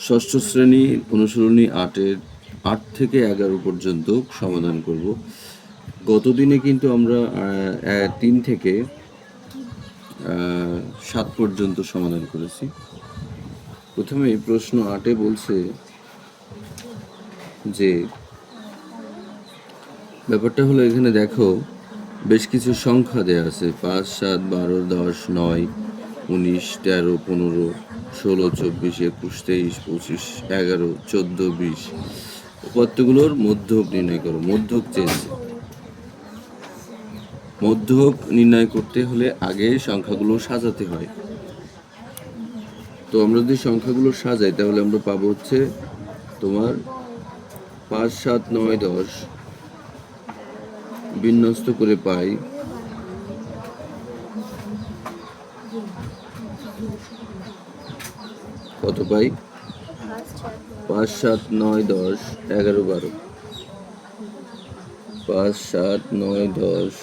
ষষ্ঠ শ্রেণী অনুশীলনী 8 থেকে 11 পর্যন্ত সমাধান করব। গতদিনে কিন্তু আমরা 3 থেকে 7 পর্যন্ত সমাধান করেছি। প্রথমে প্রশ্ন 8-এ বলছে যে ব্যাপারটা হলো, এখানে দেখো বেশ কিছু সংখ্যা দেয়া আছে, 5, 7, 12, 10, 9, 19, 13, 15, 16, 24, 21, 23, 25, 11, 14, 20 উপাত্তগুলোর মধ্যক নির্ণয় করো। মধ্যক চেয়েছে। মধ্যক নির্ণয় করতে হলে আগে সংখ্যাগুলো সাজাতে হয়। তো আমরা যদি সংখ্যাগুলো সাজাই তাহলে আমরা পাবো হচ্ছে তোমার 5, 7, 9, 10 বিন্যস্ত করে পাই কত পাই? 5, 7, 9, 10, 11, 12। 5, 7, 9, 10,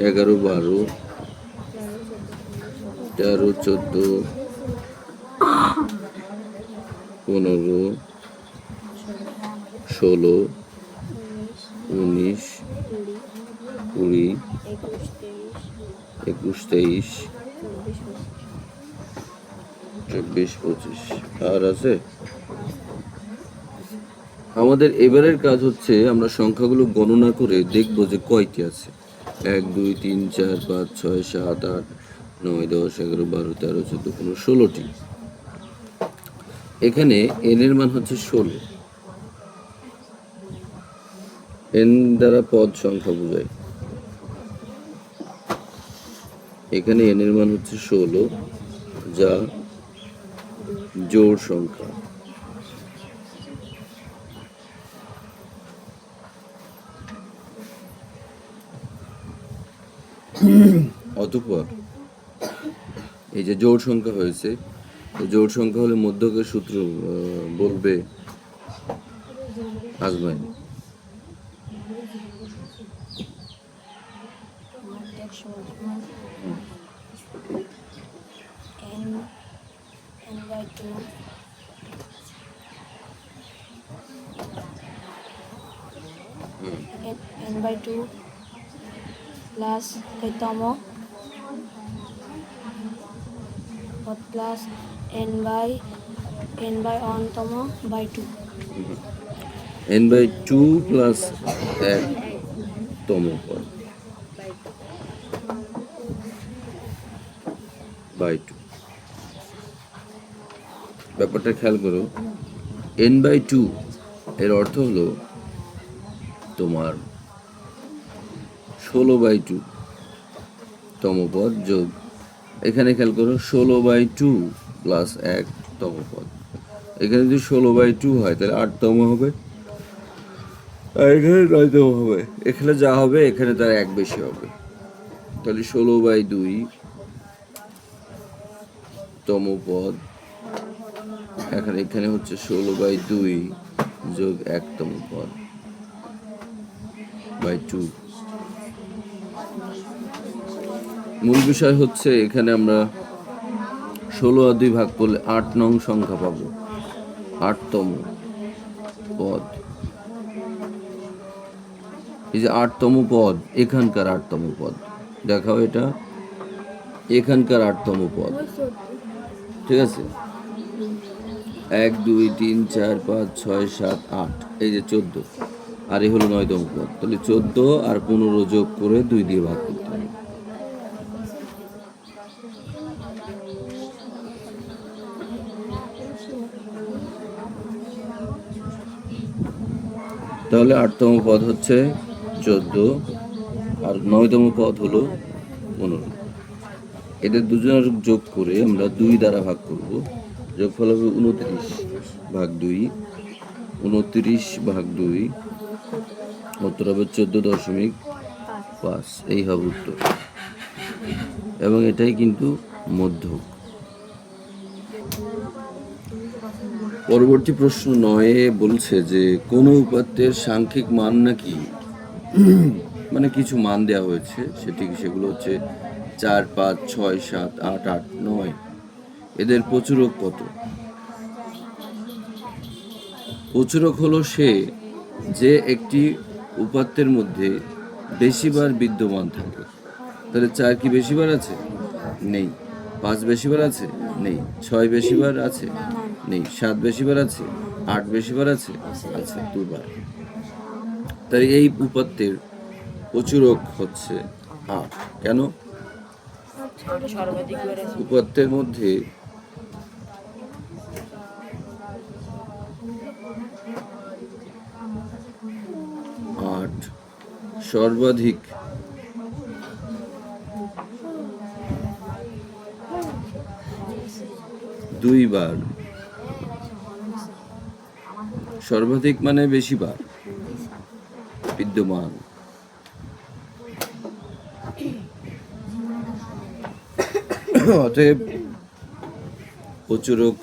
11, 12, 13, 14, 15, 16, 19, 20, 21, 23, 24, 25। আর আছে আমাদের এবারের কাজ হচ্ছে আমরা সংখ্যাগুলো গণনা করে দেখব যে কয়টি আছে। 1, 2, 3, 4, 5, 6, 7, 8, 9, 10, 11, 12, 13, 14, 15, 16টি। এখানে n এর মান হচ্ছে 16। n দ্বারা পদ সংখ্যা বোঝায়। এখানে n এর মান হচ্ছে 16, যা জোড় সংখ্যা। অতঃপর এই যে জোড় সংখ্যা হয়েছে, জোড় সংখ্যা হলে মধ্যকের সূত্র বলবে আজমাইন। n/2 প্লাস তম প্লাস n/1 তম বাই 2। n/2 প্লাস 1 তম পদ বাই 2। ব্যাপারটা খেয়াল করো, n/2 এর অর্থ হলো তোমার 16/2 তম পদ যোগ, এখানে খেয়াল করো 16/2 প্লাস 1 তম পদ। এখানে যদি 16/2 হয় তাহলে 8 তম হবে, আর এখানে 9 তম হবে। এখানে যা হবে এখানে তার 1 বেশি হবে, তাহলে 16/2 তম পদ। এখানে হচ্ছে 16/2 যোগ 1 তম পদ বাই 2। মূল বিষয় হচ্ছে এখানে আমরা 16 আর 2 ভাগ করলে 8 নং সংখ্যা পাবো, 8তম পদ। এই যে 8তম পদ, এখানকার 8তম পদ দেখাও, এটা এখানকার 8তম পদ, ঠিক আছে? 1, 2, 3, 4, 5, 6, 7, 8, এই যে 14, আর এই হলো 9তম পদ। তাহলে 14 আর 15 যোগ করে 2 দিয়ে ভাগ করতে হবে। তাহলে 8তম পদ হচ্ছে 14 আর 9তম পদ হলো 15। এদের দুজনের যোগ করে আমরা 2 দ্বারা ভাগ করব, যোগফল হবে 29/2। 29/2 উত্তর হবে 14.5। এই হবে উত্তর, এবং এটাই কিন্তু মধ্যক। পরবর্তী প্রশ্ন 9-এ বলছে যে কোনো উপাত্তের সাংখ্যিক মান নাকি, মানে কিছু মান দেওয়া হয়েছে, সেগুলো হচ্ছে 4, 5, 6, 7, 8, 8, 9। এদের প্রচুরক কত? প্রচুরক হলো সে যে একটি উপাত্তের মধ্যে বেশিবার বিদ্যমান থাকে। তাহলে 4 কি বেশিবার আছে? নেই। 5 বেশিবার আছে? নেই। 6 বেশিবার আছে? নেই। 7 বেশিবার আছে? 8 বেশিবার আছে? আছে, 2 বার। তাই এই উপাত্তের প্রচুরক হচ্ছে 8। কেন? উপাত্তের মধ্যে আট সর্বাধিক দুইবার, সর্বাধিক মানে বেশিবার বিদ্যমান। অতএব প্রচুরক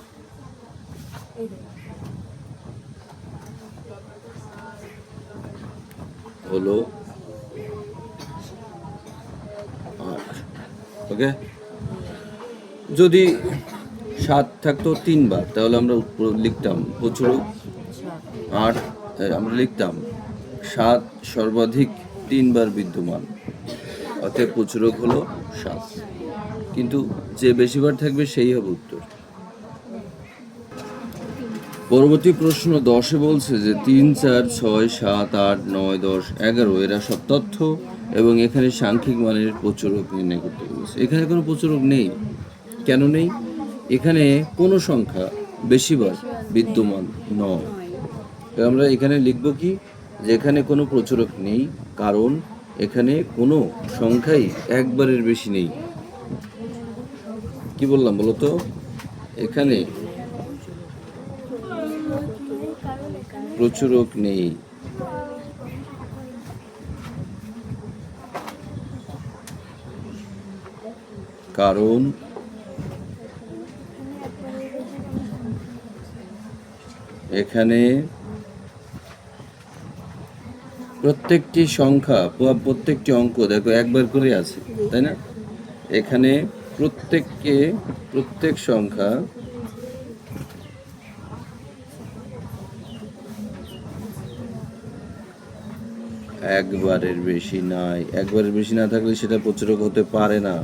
হলো 8। ওকে, যদি 7 থাকতো 3 বার তাহলে আমরা লিখতাম প্রচুরক 8, আমরা লিখতাম 7 সর্বাধিক 3 বার বিদ্যমান, অতএব প্রচুরক হলো 7। কিন্তু যে বেশিবার থাকবে সেই হবে উত্তর। পরবর্তী প্রশ্ন 10-এ বলছে যে 3, 4, 6, 7, 8, 9, 10, 11 এরা সব তথ্য এবং এখানে সাংখ্যিক মানের প্রচুরক নির্ণয় করতে বলেছে। এখানে কোনো প্রচুরক নেই। কেন নেই? এখানে কোনো সংখ্যা বেশিবার বিদ্যমান নয়। আমরা এখানে লিখব কি, যে এখানে কোনো প্রচুরক নেই, কারণ এখানে কোনো সংখ্যাই একবারের বেশি নেই। কি বললাম বলো তো? এখানে প্রচুরক নেই, কারণ এখানে প্রত্যেকটি সংখ্যা বা প্রত্যেকটি অঙ্ক দেখো একবার করে আছে, তাই না? এখানে প্রত্যেক সংখ্যা একবারের বেশি নাই। একবারের বেশি না থাকলে সেটা প্রচুরক হতে পারে না।